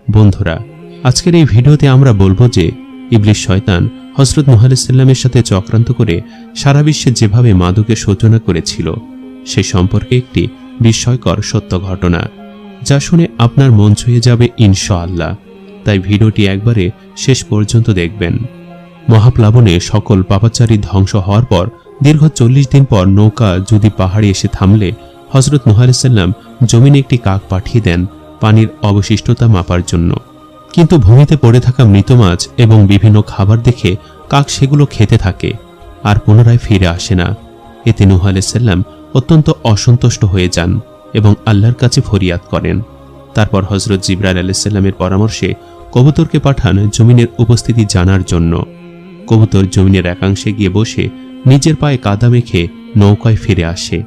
বন্ধুরা, আজকের এই ভিডিওতে আমরা বলবো যে ইবলিস শয়তান হযরত নূহ আলাইহিস সালামের সাথে চক্রান্ত করে সারা বিশ্বে যেভাবে মাদকের সূচনা করেছিল সে সম্পর্কে একটি বিস্ময়কর সত্য ঘটনা, যা শুনে আপনার মন ছুঁয়ে যাবে ইনশাআল্লাহ। তাই ভিডিওটি একবারে শেষ পর্যন্ত দেখবেন। মহাপ্লাবনে সকল পাপাচারী ধ্বংস হওয়ার পর দীর্ঘ 40 দিন পর নৌকা যদি পাহাড়ে এসে থামলে হযরত নূহ আলাইহিস সালাম জমিনে একটি কাক পাঠিয়ে দেন পানির অবশিষ্টতা মাপার জন্য। কিন্তু ভূমিতে পড়ে থাকা মৃত মাছ এবং বিভিন্ন খাবার দেখে কাক সেগুলো খেতে থাকে আর পুনরায় ফিরে আসে না। এতে নূহ আলাইহিস সালাম অত্যন্ত অসন্তুষ্ট হয়ে যান এবং আল্লাহর কাছে ফরিয়াদ করেন। তারপর হযরত জিবরাইল আলাইহিস সালামের পরামর্শে কবুতরকে পাঠান জমিনের উপস্থিতি জানার জন্য। কবুতর জমিনের একাংশে গিয়ে বসে নিজের পায়ে কাদা মেখে নৌকায় ফিরে আসে।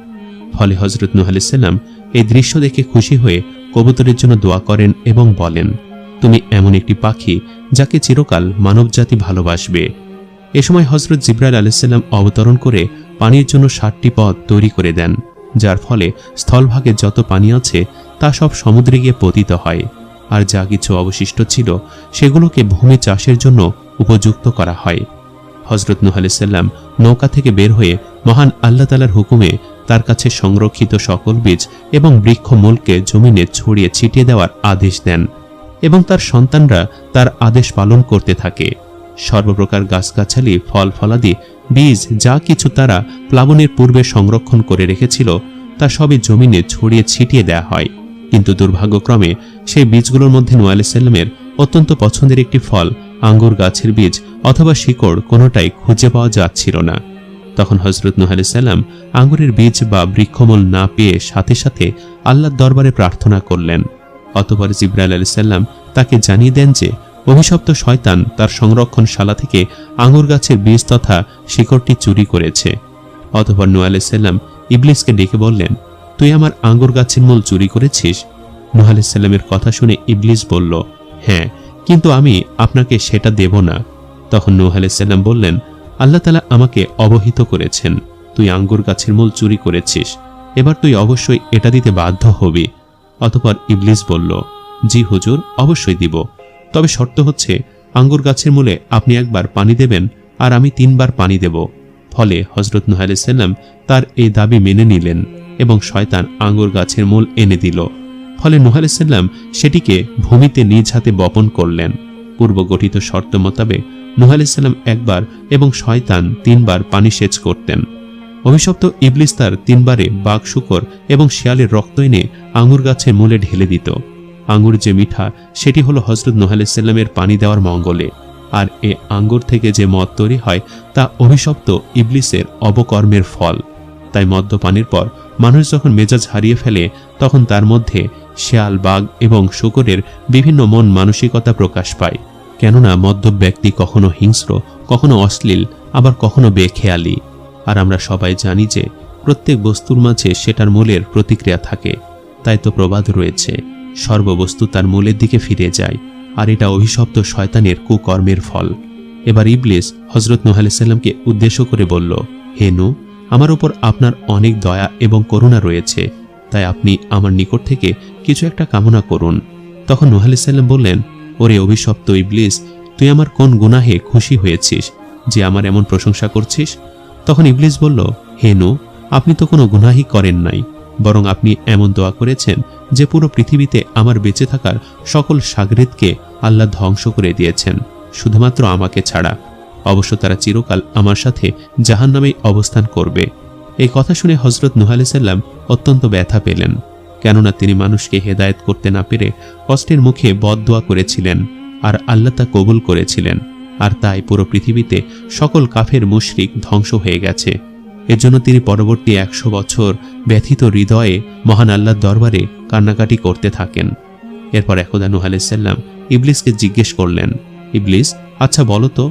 ফলে হযরত নূহ আলাইহিস সালাম এই দৃশ্য দেখে খুশি হয়ে কবুতরের জন্য দোয়া করেন এবং বলেন, তুমি এমন একটি পাখি যাকে চিরকাল মানবজাতি ভালোবাসবে। এ সময় হযরত জিবরাইল আলাইহিস সালাম অবতরণ করে পানির জন্য 7টি পথ তৈরি করে দেন, যার ফলে স্থলভাগে যত পানি আছে তা সব সমুদ্রে গিয়ে পতিত হয়, আর যা কিছু অবশিষ্ট ছিল সেগুলোকে ভূমি চাষের জন্য উপযুক্ত করা হয়। হযরত নূহ আলাইহিস সালাম নৌকা থেকে বের হয়ে মহান আল্লাহ তাআলার হুকুমে তার কাছে সংরক্ষিত সকল বীজ এবং বৃক্ষমূলকে জমিনে ছড়িয়ে ছিটিয়ে দেওয়ার আদেশ দেন এবং তার সন্তানরা তার আদেশ পালন করতে থাকে। সর্বপ্রকার গাছগাছালি, ফল ফলাদি, বীজ যা কিছু তারা প্লাবনের পূর্বে সংরক্ষণ করে রেখেছিল তা সবই জমিনে ছড়িয়ে ছিটিয়ে দেয়া হয়। কিন্তু দুর্ভাগ্যক্রমে সেই বীজগুলোর মধ্যে নূহ আলাইহিস সালামের অত্যন্ত পছন্দের একটি ফল, আঙ্গুর গাছের বীজ অথবা শিকড়, কোনোটাই খুঁজে পাওয়া যাচ্ছিল না। তখন হযরত নূহ আলাইহিস সালাম আঙ্গুরের বীজ বা বৃক্ষমূল না পেয়ে সাথে সাথে আল্লাহর দরবারে প্রার্থনা করলেন। অতঃপর জিবরাইল আলাইহিস সালাম তাকে জানিয়ে দেন যে অভিশপ্ত শয়তান তার সংরক্ষণশালা থেকে আঙ্গুর গাছের বীজ তথা শিকড়টি চুরি করেছে। অতঃপর নূহ আলাইহিস সালাম ইবলিসকে ডেকে বললেন, তুই আমার আঙ্গুর গাছের মূল চুরি করেছিস? নূহ আলাইহিস সালামের কথা শুনে ইবলিস বলল, হ্যাঁ, কিন্তু আমি আপনাকে সেটা দেব না। তখন নূহ আলাইহিস সালাম বললেন, আল্লাহ তাআলা আমাকে অবহিত করেছেন তুই আঙ্গুর গাছের মূল চুরি করেছিস, এবার তুই অবশ্যই এটা দিতে বাধ্য হবি। অতঃপর ইবলিস বলল, জি হুজুর, অবশ্যই দিব, তবে শর্ত হচ্ছে আঙ্গুর গাছের মূলে আপনি একবার পানি দেবেন আর আমি 3 বার পানি দেব। ফলে হযরত নূহ আলাইহিস সালাম তার এই দাবি মেনে নিলেন এবং শয়তান আঙ্গুর গাছের মূল এনে দিল। ফলে নূহ আলাইহিস সালাম সেটিকে ভূমিতে নিজ হাতে বপন করলেন। পূর্ব গঠিত শর্ত মোতাবেক নূহ আলাইহিস সালাম একবার এবং শয়তান 3 বার পানি সেচ করতেন। অভিশপ্ত ইবলিস তার 3 বারে বাঘ, শূকর এবং শিয়ালের রক্ত এনে আঙ্গুর গাছের মূলে ঢেলে দিত। আঙ্গুর যে মিঠা সেটি হলো হযরত নূহ আলাইহিস সালামের পানি দেওয়ার মঙ্গলে, আর এ আঙ্গুর থেকে যে মদ তৈরি হয় তা অভিশপ্ত ইবলিসের অবকর্মের ফল। তাই মদ্যপানের পর মানুষ যখন মেজাজ হারিয়ে ফেলে তখন তার মধ্যে শিয়াল, বাঘ এবং শূকরের বিভিন্ন মন মানসিকতা প্রকাশ পায়। কেননা মদ্য ব্যক্তি কখনো হিংস্র, কখনো অশ্লীল, আবার কখনো বেখেয়ালি। আর আমরা সবাই জানি যে প্রত্যেক বস্তুর মাঝে সেটার মূলের প্রতিক্রিয়া থাকে। তাই তো প্রবাদ রয়েছে, সর্ববস্তু তার মূলের দিকে ফিরে যায়, আর এটা অভিশপ্ত শয়তানের কুকর্মের ফল। এবার ইবলিস হযরত নূহ আলাইহিস সালামকে উদ্দেশ্য করে বলল, হে নূহ, আমার উপর আপনার অনেক দয়া এবং করুণা রয়েছে, তাই আপনি আমার নিকট থেকে কিছু একটা কামনা করুন। তখন নূহ আলাইহিস সালাম বললেন, ওরে অভিশপ্ত ইবলিস, তুই আমার কোন গুনাহে খুশি হয়েছিস যে আমার এমন প্রশংসা করছিস? তখন ইবলিস বলল, হে নূহ, আপনি তো কোনো গুনাহই করেন নাই, বরং আপনি এমন দোয়া করেছেন যে পুরো পৃথিবীতে আমার বেঁচে থাকার সকল শাগরেদকে আল্লাহ ধ্বংস করে দিয়েছেন, শুধুমাত্র আমাকে ছাড়া। অবশ্য তারা চিরকাল আমার সাথে জাহান্নামেই অবস্থান করবে। এই কথা শুনে হযরত নূহ আলাইহিস সালাম অত্যন্ত ব্যথা পেলেন, কেননা তিনি মানুষকে হেদায়েত করতে না পেরে কষ্টের মুখে বদদোয়া করেছিলেন, আর আল্লাহ তা কবুল করেছিলেন। আর তাই পুরো পৃথিবীতে সকল কাফের মুশরিক ধ্বংস হয়ে গেছে। এজন্য তিনি পরবর্তী 100 বছর ব্যথিত হৃদয়ে মহান আল্লাহর দরবারে কান্নাকাটি করতে থাকেন। এরপর একদা নূহ আলাইহিস সালাম ইবলিসকে জিজ্ঞেস করলেন, ইবলিস, আচ্ছা বলো তো,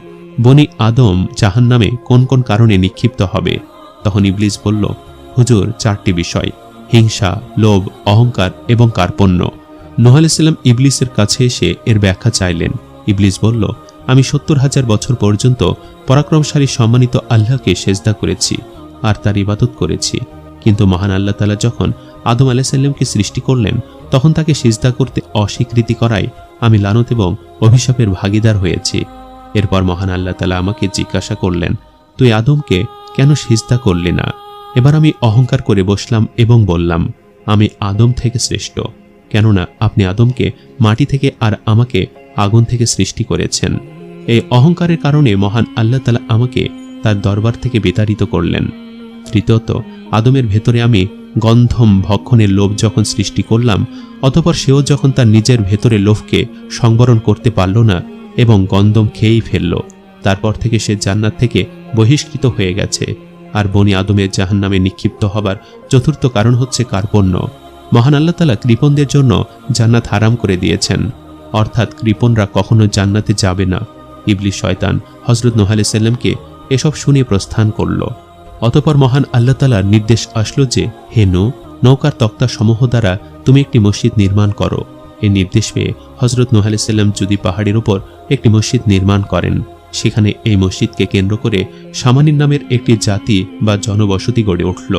বনি আদম জাহান্নামে কোন কোন কারণে নিক্ষিপ্ত হবে? তখন ইবলিস বলল, হুজুর, 4টি বিষয়: হিংসা, লোভ, অহংকার এবং কার্পণ্য। নূহ আলাইহিস সালাম ইবলিসের কাছে এসে এর ব্যাখ্যা চাইলেন। ইবলিস বলল, আমি 70,000 বছর পর্যন্ত পরাক্রমশালী সম্মানিত আল্লাহকে সেজদা করেছি আর তার ইবাদত করেছি, কিন্তু মহান আল্লাহ তাআলা যখন আদম আলাইহিস সালামকে সৃষ্টি করলেন তখন তাকে সিজদা করতে অস্বীকৃতি করায় আমি লানত এবং অভিশাপের ভাগীদার হয়েছি। এরপর মহান আল্লাহ তাআলা আমাকে জিজ্ঞাসা করলেন, তুই আদমকে কেন সিজদা করলি না? এবার আমি অহংকার করে বসলাম এবং বললাম, আমি আদম থেকে শ্রেষ্ঠ, কেননা আপনি আদমকে মাটি থেকে আর আমাকে আগুন থেকে সৃষ্টি করেছেন। এই অহংকারের কারণে মহান আল্লাহ তাআলা আমাকে তার দরবার থেকে বিতাড়িত করলেন। তৃতীয়ত, আদমের ভেতরে আমি গন্ধম ভক্ষণের লোভ যখন সৃষ্টি করলাম, অতঃপর সেও যখন তার নিজের ভেতরে লোভকে সংবরণ করতে পারল না এবং গন্ধম খেয়েই ফেলল, তারপর থেকে সে জান্নাত থেকে বহিষ্কৃত হয়ে গেছে। আর বনি আদমের জাহান্নামে নিক্ষিপ্ত হবার চতুর্থ কারণ হচ্ছে কার্পণ্য। মহান আল্লাহ তাআলা কৃপণদের জন্য জান্নাত হারাম করে দিয়েছেন, অর্থাৎ কৃপণরা কখনো জান্নাতে যাবে না। ইবলিস শয়তান হযরত নূহ আলাইহিস সালামকে এসব শুনে প্রস্থান করল। অতঃপর মহান আল্লাহ তাআলার নির্দেশ আসলো যে, হে নূহ, নৌকার তক্তা সমূহ দ্বারা তুমি একটি মসজিদ নির্মাণ করো। এই নির্দেশ পেয়ে হযরত নূহ আলাইহিস সালাম যদি পাহাড়ের উপর একটি মসজিদ নির্মাণ করেন, সেখানে এই মসজিদকে কেন্দ্র করে সামানিন নামের একটি জাতি বা জনবসতি গড়ে উঠল।